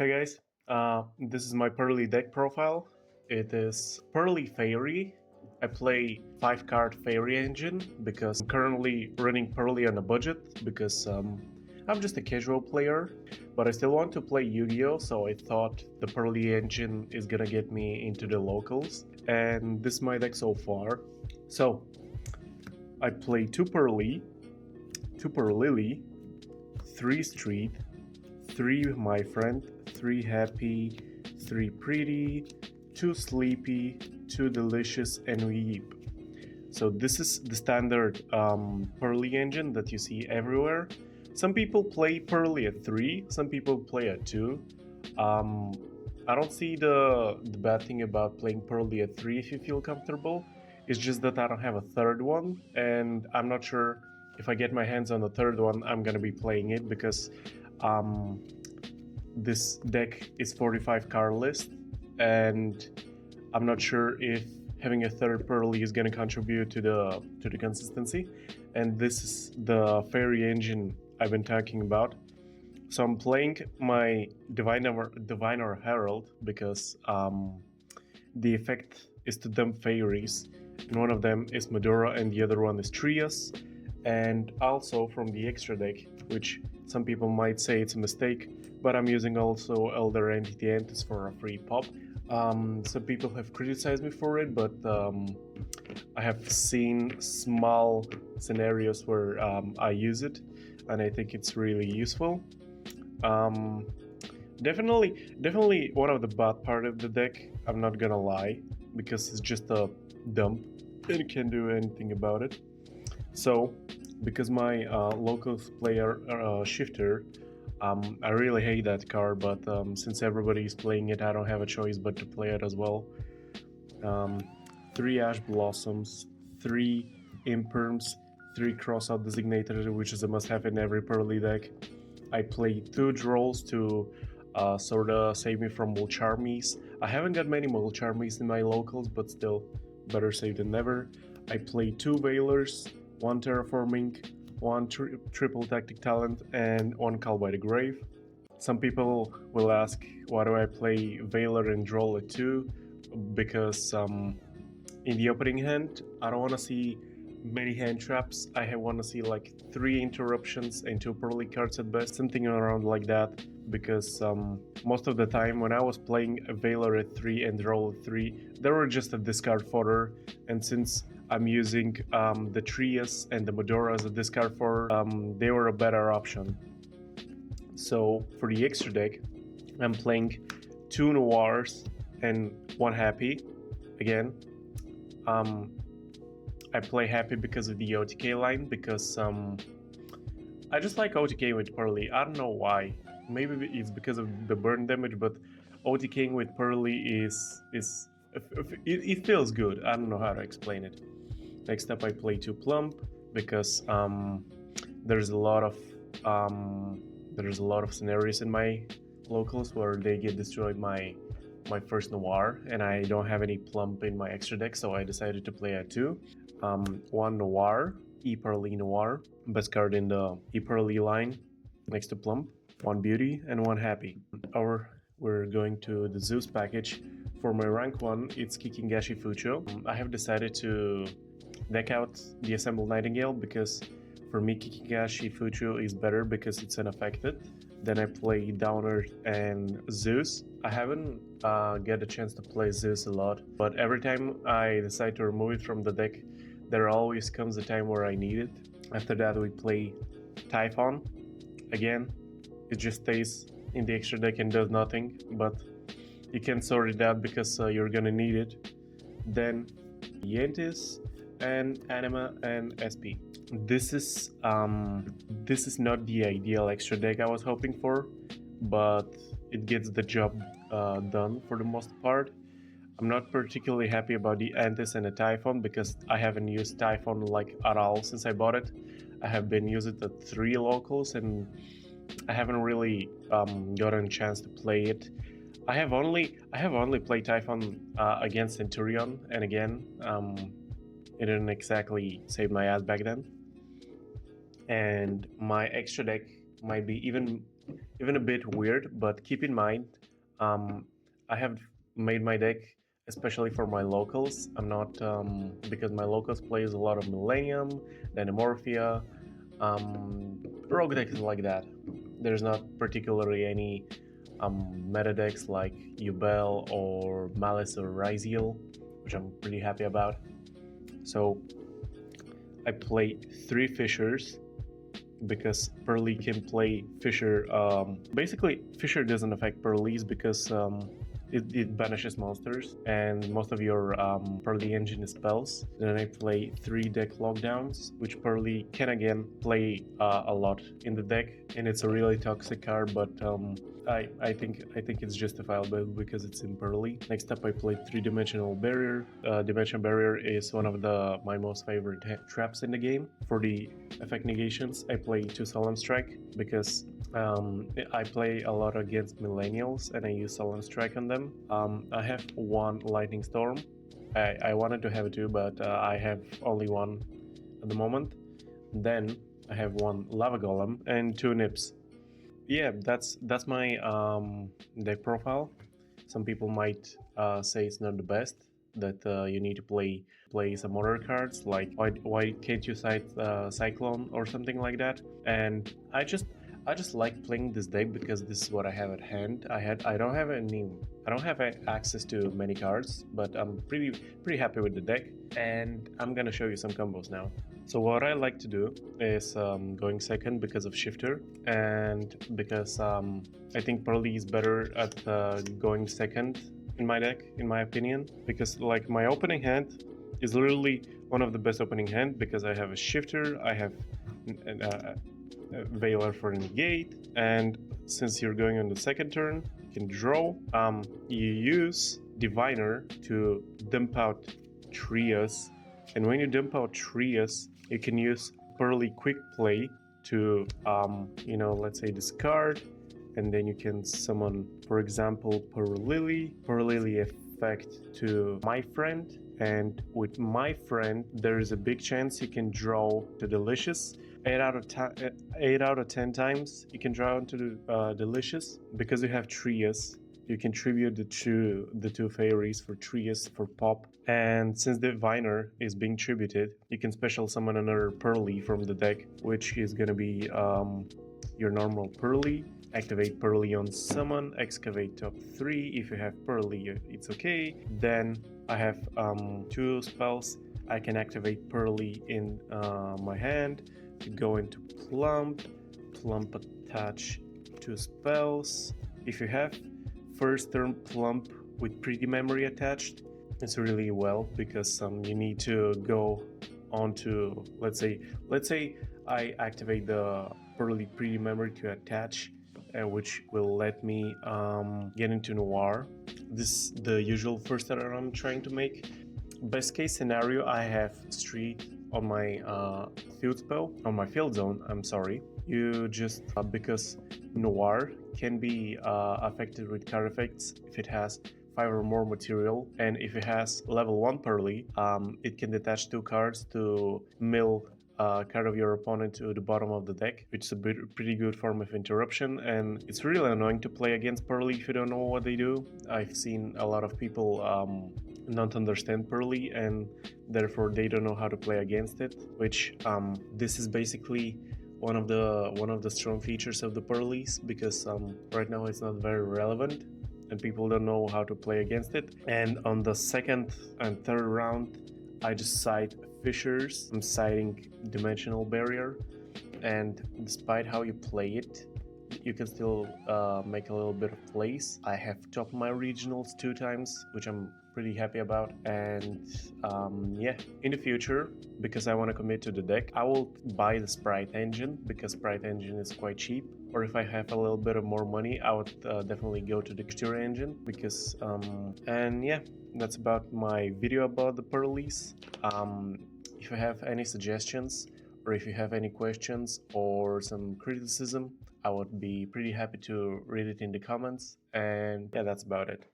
Hey guys, this is my Purrely deck profile. It is Purrely Fairy. I play 5 card Fairy engine because I'm currently running Purrely on a budget because I'm just a casual player, but I still want to play Yu-Gi-Oh! So I thought the Purrely engine is gonna get me into the locals, and this is my deck so far. So I play 2 Purrely, 2 Purrely, 3 Street, 3 My Friend, 3 Happy, 3 Pretty, 2 Sleepy, 2 Delicious, and Weep. So this is the standard Purrely engine that you see everywhere. Some people play Purrely at 3, some people play at 2. Um, I don't see the bad thing about playing Purrely at 3 if you feel comfortable. It's just that I don't have a third one, and I'm not sure if I get my hands on the third one, I'm gonna be playing it because um, this deck is 45 card list, and I'm not sure if having a third Purrely is going to contribute to the consistency. And this is the fairy engine I've been talking about. So I'm playing my Diviner Herald because the effect is to dump fairies, and one of them is Medora and the other one is Trias. And also from the extra deck, which some people might say it's a mistake, but I'm using also Elder Entity Antis for a free pop. Some people have criticized me for it, but I have seen small scenarios where I use it, and I think it's really useful. Um, definitely one of the bad part of the deck, I'm not gonna lie, because it's just a dump and you can't do anything about it. So, because my locals player shifter, I really hate that card, but since everybody is playing it, I don't have a choice but to play it as well. Um, 3 Ash Blossoms, 3 Imperms, 3 Crossout Designator, which is a must-have in every Purrely deck. I play 2 Drolls to sort of save me from Mulcharmies. I haven't got many Mulcharmies in my locals, but still, better safe than never. I play 2 Veilers, 1 Terraforming, 1 Triple Tactic Talent, and 1 Call by the Grave. Some people will ask, why do I play Veiler and Droll at 2? Because in the opening hand, I don't want to see many hand traps. I want to see like 3 interruptions and 2 Purrely cards at best, something around like that. Because most of the time when I was playing a Veiler at 3 and Droll at 3, they were just a discard fodder, and since I'm using the Trias and the Medora as a discard for, they were a better option. So for the extra deck, I'm playing 2 Noirs and 1 Happy. Again, I play Happy because of the OTK line, because I just like OTK with Purrely. I don't know why. Maybe it's because of the burn damage, but OTKing with Purrely it feels good. I don't know how to explain it. Next up, I play 2 Plump because there's a lot of scenarios in my locals where they get destroyed my first Noir, and I don't have any Plump in my extra deck, so I decided to play at 2. 1 Noir, Purrely Noir, best card in the Purrely line, next to Plump. 1 Beauty and 1 Happy. We're going to the Zeus package. For my rank 1, it's Kikingashi Fucho. I have decided to deck out the Assembled Nightingale because for me Kikingashi Fucho is better because it's unaffected. Then I play Downer and Zeus. I haven't get a chance to play Zeus a lot, but every time I decide to remove it from the deck, there always comes a time where I need it. After that we play Typhon. Again, it just stays in the extra deck and does nothing, but you can sort it out because you're gonna need it. Then Yentis and Anima and SP. This is not the ideal extra deck I was hoping for, but it gets the job done for the most part. I'm not particularly happy about the Antis and the Typhon because I haven't used Typhon like at all since I bought it. I have been using it at 3 locals and I haven't really gotten a chance to play it. I have only played Typhon against Centurion, and again, it didn't exactly save my ass back then. And my extra deck might be even a bit weird, but keep in mind, I have made my deck especially for my locals. I'm not, because my locals plays a lot of Millennium, Dynamorphia, rogue decks like that. There's not particularly any meta decks like Yubel or Malice or Ryziel, which I'm pretty happy about. So I play 3 Fishers because Purrely can play Fisher. Basically, Fisher doesn't affect Purrely's because it banishes monsters and most of your Purrely engine is spells. Then I play 3 deck lockdowns, which Purrely can again play a lot in the deck, and it's a really toxic card, but I think it's justifiable because it's in Purrely. Next up, I played 3-dimensional barrier. Dimension barrier is one of my most favorite traps in the game. For the effect negations, I play 2 Solemn Strike because I play a lot against millennials and I use Solemn Strike on them. I have 1 Lightning Storm. I wanted to have 2, but I have only 1 at the moment. Then I have 1 Lava Golem and 2 Nips. Yeah, that's my deck profile. Some people might say it's not the best, that you need to play some other cards, like why can't you cite Cyclone or something like that. And I just like playing this deck because this is what I have at hand. I don't have access to many cards, but I'm pretty happy with the deck, and I'm gonna show you some combos now. So what I like to do is going second because of Shifter, and because I think Purrely is better at going second in my deck, in my opinion, because like my opening hand is literally one of the best opening hand because I have a Shifter, I have a Veiler for negate, and since you're going on the second turn, you can draw. You use Diviner to dump out Trias, and when you dump out Trias, you can use Purrely Quick Play to, let's say discard, and then you can summon, for example, Purrely effect to My Friend, and with My Friend, there is a big chance you can draw to Delicious. 8 out of 10 times you can draw into Delicious because you have Trias. You can tribute the two fairies for Trias for pop, and since the Diviner is being tributed, you can special summon another Purrely from the deck, which is gonna be your normal Purrely. Activate Purrely on summon, excavate top 3. If you have Purrely, it's okay. Then I have 2 spells. I can activate Purrely in my hand to go into Plump attach 2 spells. If you have first turn Plump with Pretty Memory attached, it's really well because you need to go on to, let's say I activate the Purrely Pretty Memory to attach, which will let me get into Noir. This is the usual first error I'm trying to make. Best case scenario, I have Street on my field zone, I'm sorry. You just, because Noir can be affected with card effects if it has 5 or more material, and if it has level 1 Purrely, it can detach 2 cards to mill card of your opponent to the bottom of the deck, which is a pretty good form of interruption, and it's really annoying to play against Purrely if you don't know what they do. I've seen a lot of people not understand Purrely, and therefore they don't know how to play against it, which this is basically one of the strong features of the Purrelys, because right now it's not very relevant and people don't know how to play against it. And on the second and third round, I just cite Fishers. I'm citing Dimensional Barrier, and despite how you play it, you can still make a little bit of plays. I have topped my regionals 2 times, which I'm pretty happy about. And yeah, in the future, because I want to commit to the deck, I will buy the Sprite engine because Sprite engine is quite cheap. Or if I have a little bit of more money, I would definitely go to the texture engine because and yeah, that's about my video about the Purrelys. If you have any suggestions, or if you have any questions or some criticism, I would be pretty happy to read it in the comments. And yeah, that's about it.